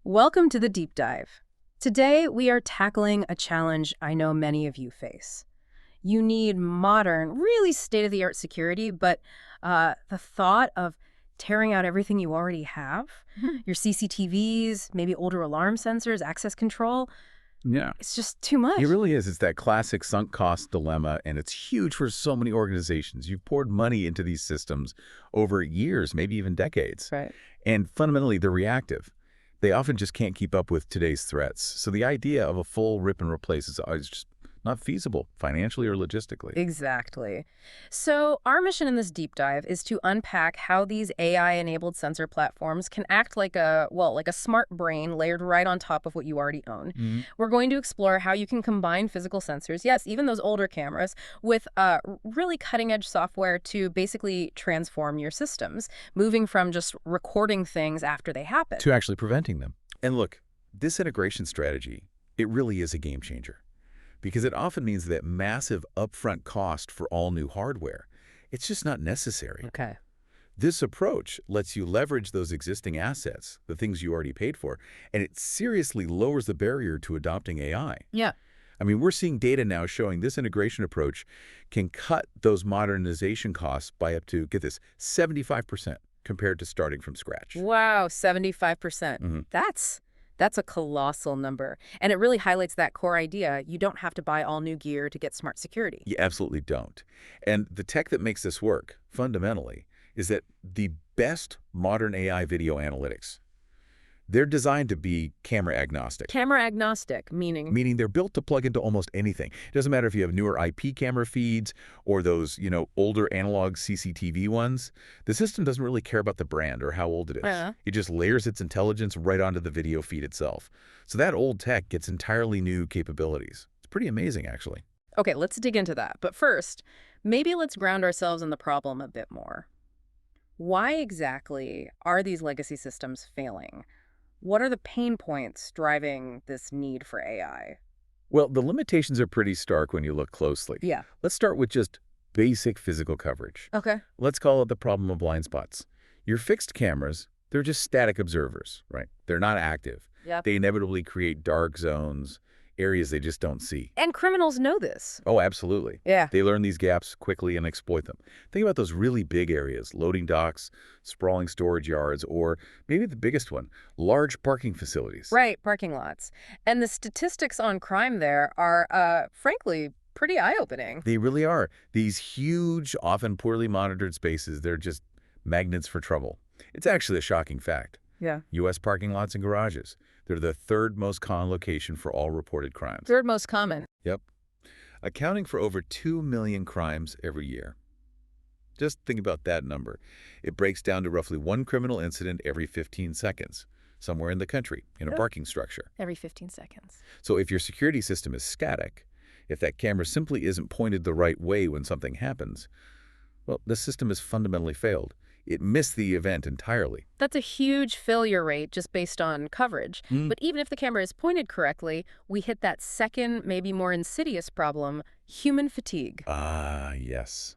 Welcome to the deep dive. Today, we are tackling a challenge I know many of you face. You need modern, really state-of-the-art security, but the thought of tearing out everything you already have, your CCTVs, maybe older alarm sensors, access control, Yeah, it's just too much. it really is. It's that classic sunk cost dilemma, and it's huge for so many organizations. You've poured money into these systems over years, maybe even decades. Right. And fundamentally, they're reactive. They often just can't keep up with today's threats. So the idea of a full rip and replace is always just not feasible financially or logistically. Exactly. So our mission in this deep dive is to unpack how these AI-enabled sensor platforms can act like a smart brain layered right on top of what you already own. We're going to explore how you can combine physical sensors, yes, even those older cameras, with really cutting-edge software to basically transform your systems, moving from just recording things after they happen. To actually preventing them. And look, this integration strategy, it really is a game changer. Because it often means that massive upfront cost for all new hardware, it's just not necessary. Okay. This approach lets you leverage those existing assets, the things you already paid for, and it seriously lowers the barrier to adopting AI. Yeah. I mean, we're seeing data now showing this integration approach can cut those modernization costs by up to, get this, 75% compared to starting from scratch. Wow, 75%. That's a colossal number. And it really highlights that core idea. You don't have to buy all new gear to get smart security. You absolutely don't. And the tech that makes this work, fundamentally, is that the best modern AI video analytics, they're designed to be camera agnostic. Camera agnostic, meaning? Meaning they're built to plug into almost anything. It doesn't matter if you have newer IP camera feeds or those, older analog CCTV ones. The system doesn't really care about the brand or how old it is. It just layers its intelligence right onto the video feed itself. So that old tech gets entirely new capabilities. It's pretty amazing, actually. Okay, let's dig into that. But first, maybe let's ground ourselves in the problem a bit more. Why exactly are these legacy systems failing? What are the pain points driving this need for AI? Well, the limitations are pretty stark when you look closely. Yeah. Let's start with just basic physical coverage. Okay. Let's call it the problem of blind spots. Your fixed cameras, they're just static observers, right? They're not active. Yep. They inevitably create dark zones, areas they just don't see. And criminals know this. Oh, absolutely. Yeah. They learn these gaps quickly and exploit them. Think about those really big areas, loading docks, sprawling storage yards, or maybe the biggest one, large parking facilities. Right, parking lots. And the statistics on crime there are, frankly, pretty eye-opening. They really are. These huge, often poorly monitored spaces, they're just magnets for trouble. It's actually a shocking fact. Yeah. U.S. parking lots and garages. They're the third most common location for all reported crimes. Third most common. Yep. Accounting for over 2 million crimes every year. Just think about that number. It breaks down to roughly one criminal incident every 15 seconds, somewhere in the country, in a parking structure. Every 15 seconds. So if your security system is static, if that camera simply isn't pointed the right way when something happens, well, the system has fundamentally failed. It missed the event entirely. That's a huge failure rate just based on coverage. But even if the camera is pointed correctly, we hit that second, maybe more insidious problem, human fatigue. Ah, yes.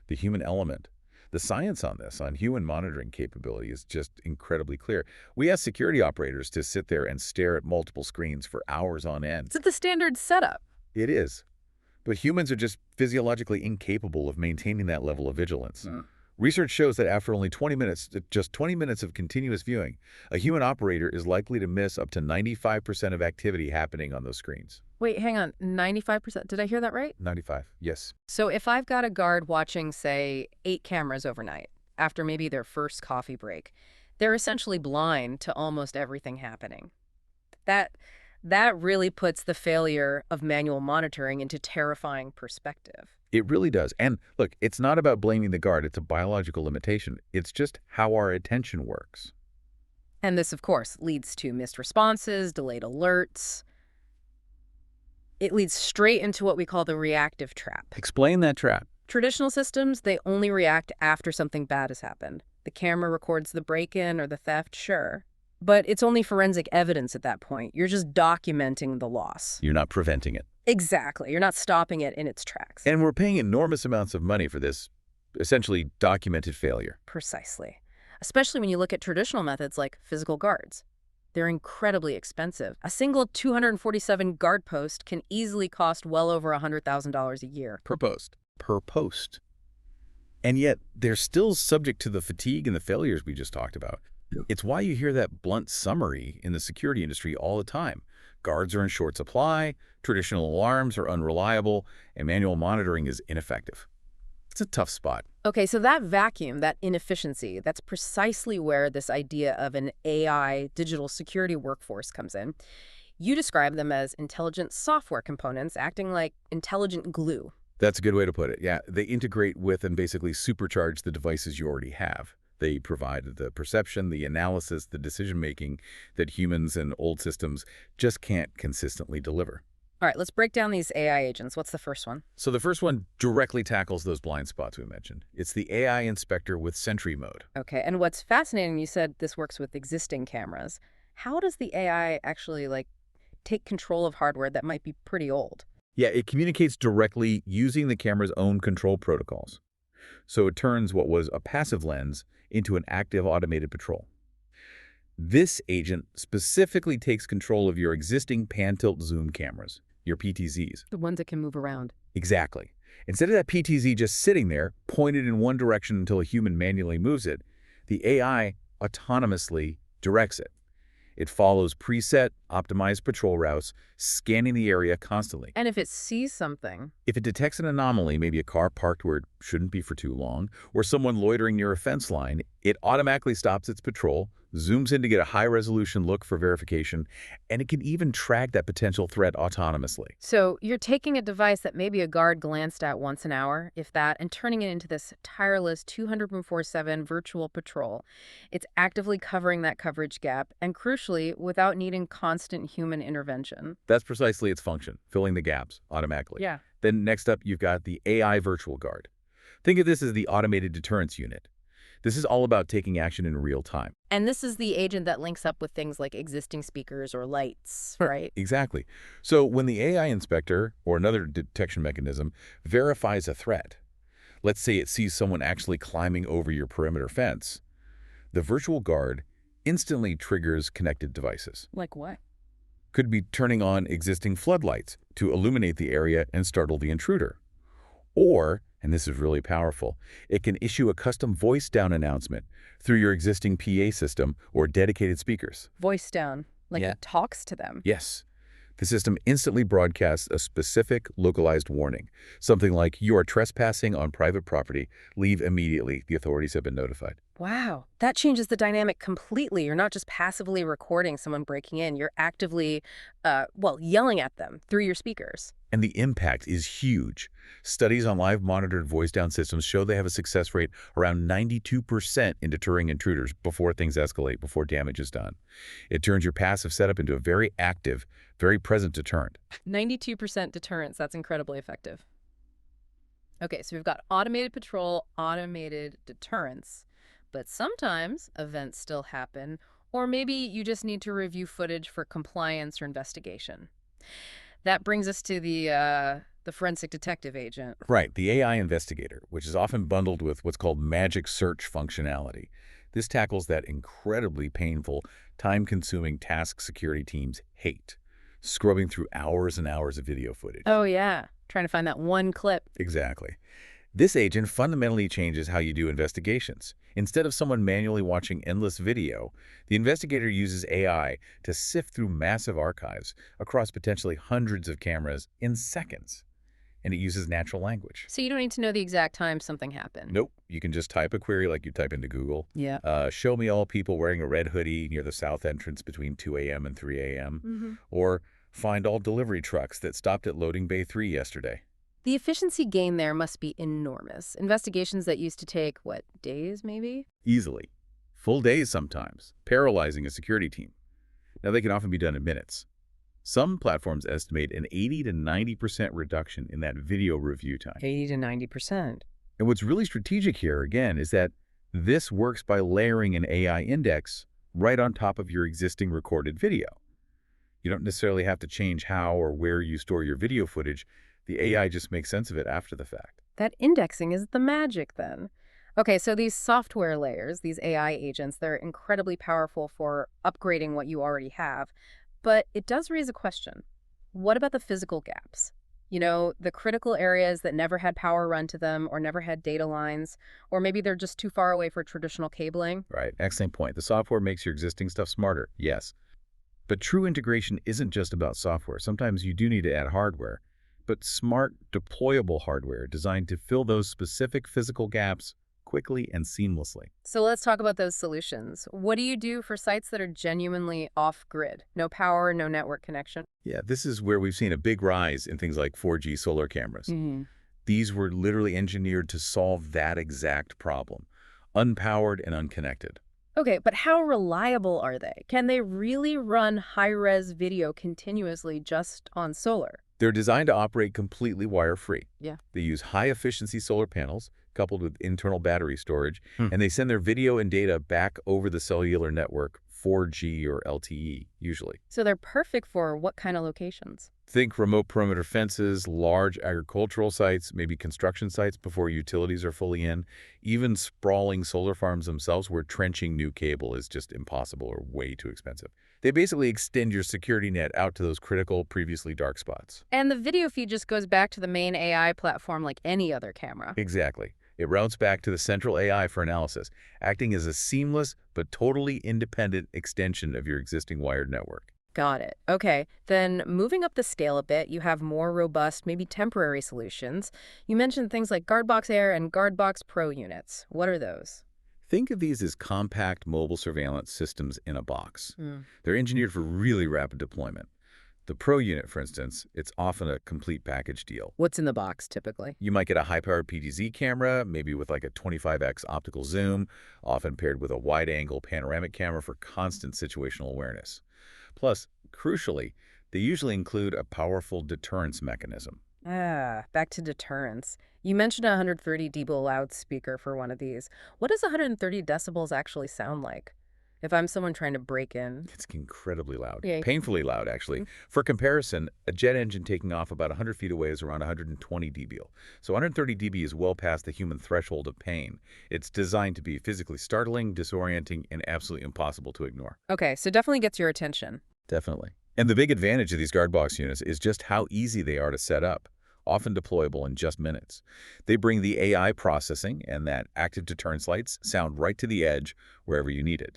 The human element. The science on this, on human monitoring capability, is just incredibly clear. We ask security operators to sit there and stare at multiple screens for hours on end. It's the standard setup. It is. But humans are just physiologically incapable of maintaining that level of vigilance. Research shows that after only 20 minutes, just 20 minutes of continuous viewing, a human operator is likely to miss up to 95% of activity happening on those screens. Wait, hang on. 95%? Did I hear that right? 95, yes. So if I've got a guard watching, say, 8 cameras overnight, after maybe their first coffee break, they're essentially blind to almost everything happening. That really puts the failure of manual monitoring into terrifying perspective. It really does. And look, it's not about blaming the guard. It's a biological limitation. It's just how our attention works. And this, of course, leads to missed responses, delayed alerts. It leads straight into what we call the reactive trap. Explain that trap. Traditional systems, they only react after something bad has happened. The camera records the break-in or the theft, sure. But it's only forensic evidence at that point. You're just documenting the loss. You're not preventing it. Exactly. You're not stopping it in its tracks. And we're paying enormous amounts of money for this essentially documented failure. Precisely. Especially when you look at traditional methods like physical guards. They're incredibly expensive. A single 247 guard post can easily cost well over $100,000 a year. Per post. Per post. And yet, they're still subject to the fatigue and the failures we just talked about. Yep. It's why you hear that blunt summary in the security industry all the time. Guards are in short supply, traditional alarms are unreliable, and manual monitoring is ineffective. It's a tough spot. Okay, so that vacuum, that inefficiency, that's precisely where this idea of an AI digital security workforce comes in. You describe them as intelligent software components acting like intelligent glue. That's a good way to put it. Yeah, they integrate with and basically supercharge the devices you already have. They provide the perception, the analysis, the decision-making that humans and old systems just can't consistently deliver. All right, let's break down these AI agents. What's the first one? So the first one directly tackles those blind spots we mentioned. It's the AI inspector with Sentry mode. Okay, and what's fascinating, you said this works with existing cameras. How does the AI actually, take control of hardware that might be pretty old? Yeah, it communicates directly using the camera's own control protocols. So it turns what was a passive lens into an active automated patrol. This agent specifically takes control of your existing pan-tilt zoom cameras, your PTZs. The ones that can move around. Exactly. Instead of that PTZ just sitting there, pointed in one direction until a human manually moves it, the AI autonomously directs it. It follows preset, optimized patrol routes, scanning the area constantly. And if it sees something? If it detects an anomaly, maybe a car parked where it shouldn't be for too long, or someone loitering near a fence line, it automatically stops its patrol, zooms in to get a high-resolution look for verification, and it can even track that potential threat autonomously. So you're taking a device that maybe a guard glanced at once an hour, if that, and turning it into this tireless 24/7 virtual patrol. It's actively covering that coverage gap, and crucially, without needing constant human intervention. That's precisely its function, filling the gaps automatically. Yeah. Then next up, you've got the AI virtual guard. Think of this as the automated deterrence unit. This is all about taking action in real time. And this is the agent that links up with things like existing speakers or lights, right? Exactly. So when the AI inspector, or another detection mechanism, verifies a threat, let's say it sees someone actually climbing over your perimeter fence, the virtual guard instantly triggers connected devices. Like what? Could be turning on existing floodlights to illuminate the area and startle the intruder. Or, and this is really powerful, it can issue a custom voice down announcement through your existing PA system or dedicated speakers. Voice down, like it talks to them. Yes. The system instantly broadcasts a specific localized warning, something like, "You are trespassing on private property. Leave immediately. The authorities have been notified." Wow, that changes the dynamic completely. You're not just passively recording someone breaking in. You're actively, yelling at them through your speakers. And the impact is huge. Studies on live monitored voice down systems show they have a success rate around 92% in deterring intruders before things escalate, before damage is done. It turns your passive setup into a very active, very present deterrent. 92% deterrence, that's incredibly effective. Okay, so we've got automated patrol, automated deterrence. But sometimes events still happen, or maybe you just need to review footage for compliance or investigation. That brings us to the forensic detective agent. Right, the AI investigator, which is often bundled with what's called magic search functionality. This tackles that incredibly painful, time-consuming task security teams hate, scrubbing through hours and hours of video footage. Oh, yeah. Trying to find that one clip. Exactly. This agent fundamentally changes how you do investigations. Instead of someone manually watching endless video, the investigator uses AI to sift through massive archives across potentially hundreds of cameras in seconds. And it uses natural language. So you don't need to know the exact time something happened. Nope. You can just type a query like you type into Google. Yeah. Show me all people wearing a red hoodie near the south entrance between 2 a.m. and 3 a.m. Or find all delivery trucks that stopped at loading bay 3 yesterday. The efficiency gain there must be enormous. Investigations that used to take, days maybe? Easily. Full days sometimes, paralyzing a security team. Now, they can often be done in minutes. Some platforms estimate an 80 to 90% reduction in that video review time. 80 to 90%. And what's really strategic here, again, is that this works by layering an AI index right on top of your existing recorded video. You don't necessarily have to change how or where you store your video footage. The AI just makes sense of it after the fact. That indexing is the magic, then. Okay, so these software layers, these AI agents, they're incredibly powerful for upgrading what you already have. But it does raise a question. What about the physical gaps? The critical areas that never had power run to them or never had data lines, or maybe they're just too far away for traditional cabling. Right, excellent point. The software makes your existing stuff smarter, yes. But true integration isn't just about software. Sometimes you do need to add hardware, but smart, deployable hardware designed to fill those specific physical gaps quickly and seamlessly. So let's talk about those solutions. What do you do for sites that are genuinely off-grid? No power, no network connection? Yeah, this is where we've seen a big rise in things like 4G solar cameras. Hmm. These were literally engineered to solve that exact problem, unpowered and unconnected. Okay, but how reliable are they? Can they really run high-res video continuously just on solar? They're designed to operate completely wire-free. Yeah. They use high-efficiency solar panels coupled with internal battery storage, Hmm. and they send their video and data back over the cellular network, 4G or LTE, usually. So they're perfect for what kind of locations? Think remote perimeter fences, large agricultural sites, maybe construction sites before utilities are fully in, even sprawling solar farms themselves where trenching new cable is just impossible or way too expensive. They basically extend your security net out to those critical, previously dark spots. And the video feed just goes back to the main AI platform like any other camera. Exactly. It routes back to the central AI for analysis, acting as a seamless but totally independent extension of your existing wired network. Got it. Okay, then moving up the scale a bit, you have more robust, maybe temporary solutions. You mentioned things like Guardbox Air and Guardbox Pro units. What are those? Think of these as compact mobile surveillance systems in a box. Hmm. They're engineered for really rapid deployment. The Pro unit, for instance, it's often a complete package deal. What's in the box, typically? You might get a high-powered PTZ camera, maybe with like a 25x optical zoom, often paired with a wide-angle panoramic camera for constant situational awareness. Plus, crucially, they usually include a powerful deterrence mechanism. Back to deterrence. You mentioned a 130 dB loudspeaker for one of these. What does 130 decibels actually sound like? If I'm someone trying to break in. It's incredibly loud, Yeah. painfully loud, actually. For comparison, a jet engine taking off about 100 feet away is around 120 dB. So 130 dB is well past the human threshold of pain. It's designed to be physically startling, disorienting, and absolutely impossible to ignore. Okay, so definitely gets your attention. Definitely. And the big advantage of these guard box units is just how easy they are to set up, often deployable in just minutes. They bring the AI processing and that active deterrence lights sound right to the edge wherever you need it.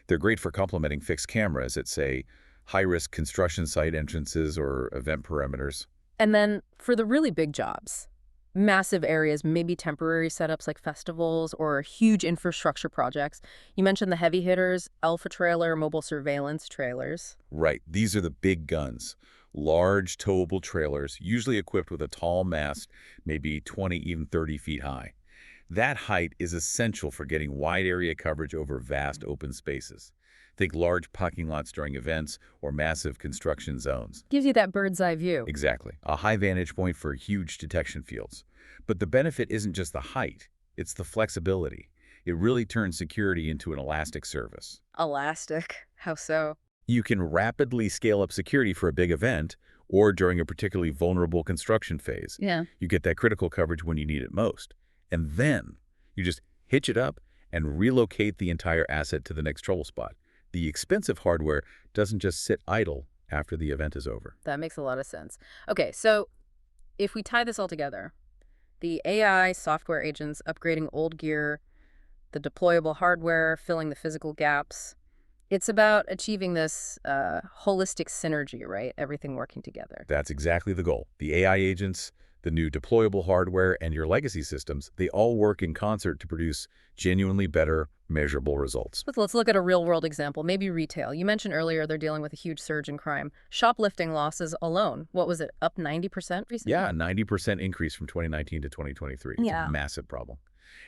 They're great for complementing fixed cameras at, say, high-risk construction site entrances or event perimeters. And then for the really big jobs, massive areas, maybe temporary setups like festivals or huge infrastructure projects. You mentioned the heavy hitters, Alpha trailer, mobile surveillance trailers. Right, these are the big guns. Large, towable trailers, usually equipped with a tall mast, maybe 20, even 30 feet high. That height is essential for getting wide area coverage over vast open spaces. Think large parking lots during events or massive construction zones. Gives you that bird's eye view. Exactly. A high vantage point for huge detection fields. But the benefit isn't just the height, it's the flexibility. It really turns security into an elastic service. Elastic. How so? You can rapidly scale up security for a big event or during a particularly vulnerable construction phase. Yeah. You get that critical coverage when you need it most. And then you just hitch it up and relocate the entire asset to the next trouble spot. The expensive hardware doesn't just sit idle after the event is over. That makes a lot of sense. Okay, so if we tie this all together, the AI software agents upgrading old gear, the deployable hardware, filling the physical gaps, it's about achieving this holistic synergy, right? Everything working together. That's exactly the goal. The AI agents, the new deployable hardware, and your legacy systems, they all work in concert to produce genuinely better, measurable results. Let's look at a real-world example, maybe retail. You mentioned earlier they're dealing with a huge surge in crime. Shoplifting losses alone, what was it, up 90% recently? Yeah, a 90% increase from 2019 to 2023. It's Yeah. a massive problem.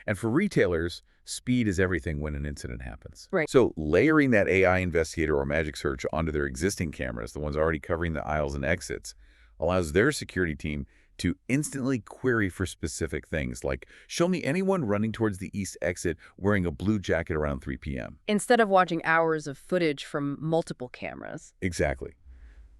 And for retailers, speed is everything when an incident happens. Right. So layering that AI investigator or magic search onto their existing cameras, the ones already covering the aisles and exits, allows their security team to instantly query for specific things like, show me anyone running towards the east exit wearing a blue jacket around 3 p.m. Instead of watching hours of footage from multiple cameras. Exactly.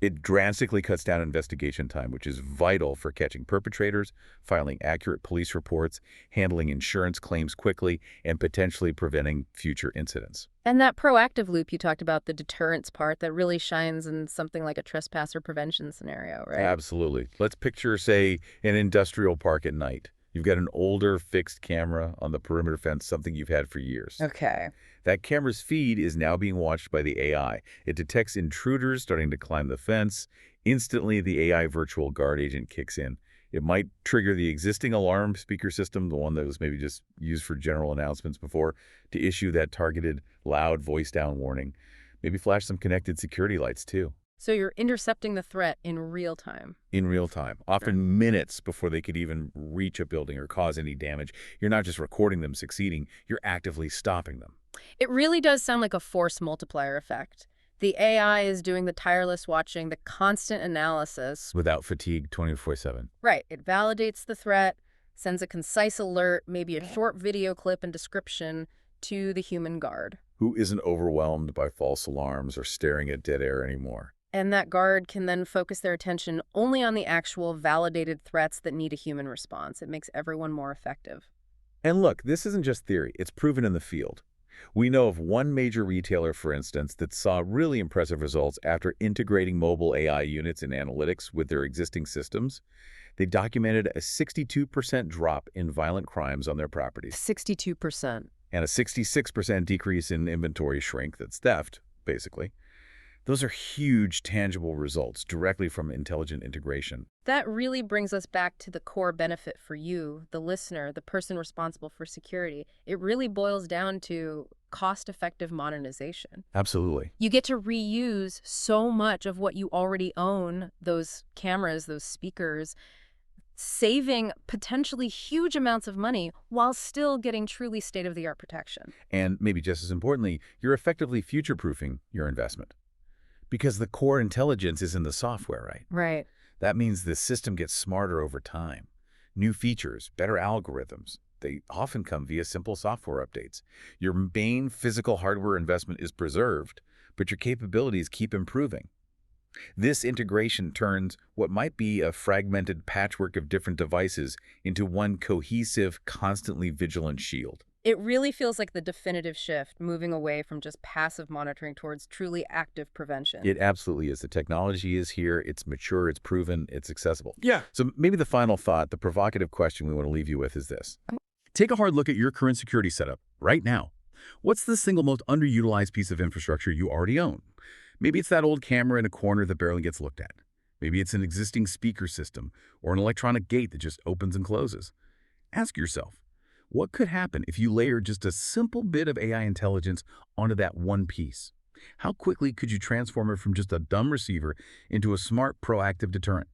It drastically cuts down investigation time, which is vital for catching perpetrators, filing accurate police reports, handling insurance claims quickly, and potentially preventing future incidents. And that proactive loop you talked about, the deterrence part, that really shines in something like a trespasser prevention scenario, right? Absolutely. Let's picture, say, an industrial park at night. You've got an older fixed camera on the perimeter fence, something you've had for years. Okay. That camera's feed is now being watched by the AI. It detects intruders starting to climb the fence. Instantly, the AI virtual guard agent kicks in. It might trigger the existing alarm speaker system, the one that was maybe just used for general announcements before, to issue that targeted, loud voice-down warning. Maybe flash some connected security lights, too. So you're intercepting the threat in real time. In real time, often minutes before they could even reach a building or cause any damage. You're not just recording them succeeding, you're actively stopping them. It really does sound like a force multiplier effect. The AI is doing the tireless watching, the constant analysis. Without fatigue 24/7. Right. It validates the threat, sends a concise alert, maybe a short video clip and description to the human guard. Who isn't overwhelmed by false alarms or staring at dead air anymore. And that guard can then focus their attention only on the actual validated threats that need a human response. It makes everyone more effective. And look, this isn't just theory. It's proven in the field. We know of one major retailer, for instance, that saw really impressive results after integrating mobile AI units and analytics with their existing systems. They documented a 62% drop in violent crimes on their properties. 62%. And a 66% decrease in inventory shrink, that's theft, basically. Those are huge, tangible results directly from intelligent integration. That really brings us back to the core benefit for you, the listener, the person responsible for security. It really boils down to cost-effective modernization. Absolutely. You get to reuse so much of what you already own, those cameras, those speakers, saving potentially huge amounts of money while still getting truly state-of-the-art protection. And maybe just as importantly, you're effectively future-proofing your investment. Because the core intelligence is in the software, right? Right. That means the system gets smarter over time. New features, better algorithms, they often come via simple software updates. Your main physical hardware investment is preserved, but your capabilities keep improving. This integration turns what might be a fragmented patchwork of different devices into one cohesive, constantly vigilant shield. It really feels like the definitive shift, moving away from just passive monitoring towards truly active prevention. It absolutely is. The technology is here. It's mature. It's proven. It's accessible. Yeah. So maybe the final thought, the provocative question we want to leave you with is this. Take a hard look at your current security setup right now. What's the single most underutilized piece of infrastructure you already own? Maybe it's that old camera in a corner that barely gets looked at. Maybe it's an existing speaker system or an electronic gate that just opens and closes. Ask yourself, what could happen if you layered just a simple bit of AI intelligence onto that one piece? How quickly could you transform it from just a dumb receiver into a smart, proactive deterrent?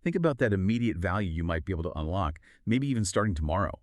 Think about that immediate value you might be able to unlock, maybe even starting tomorrow.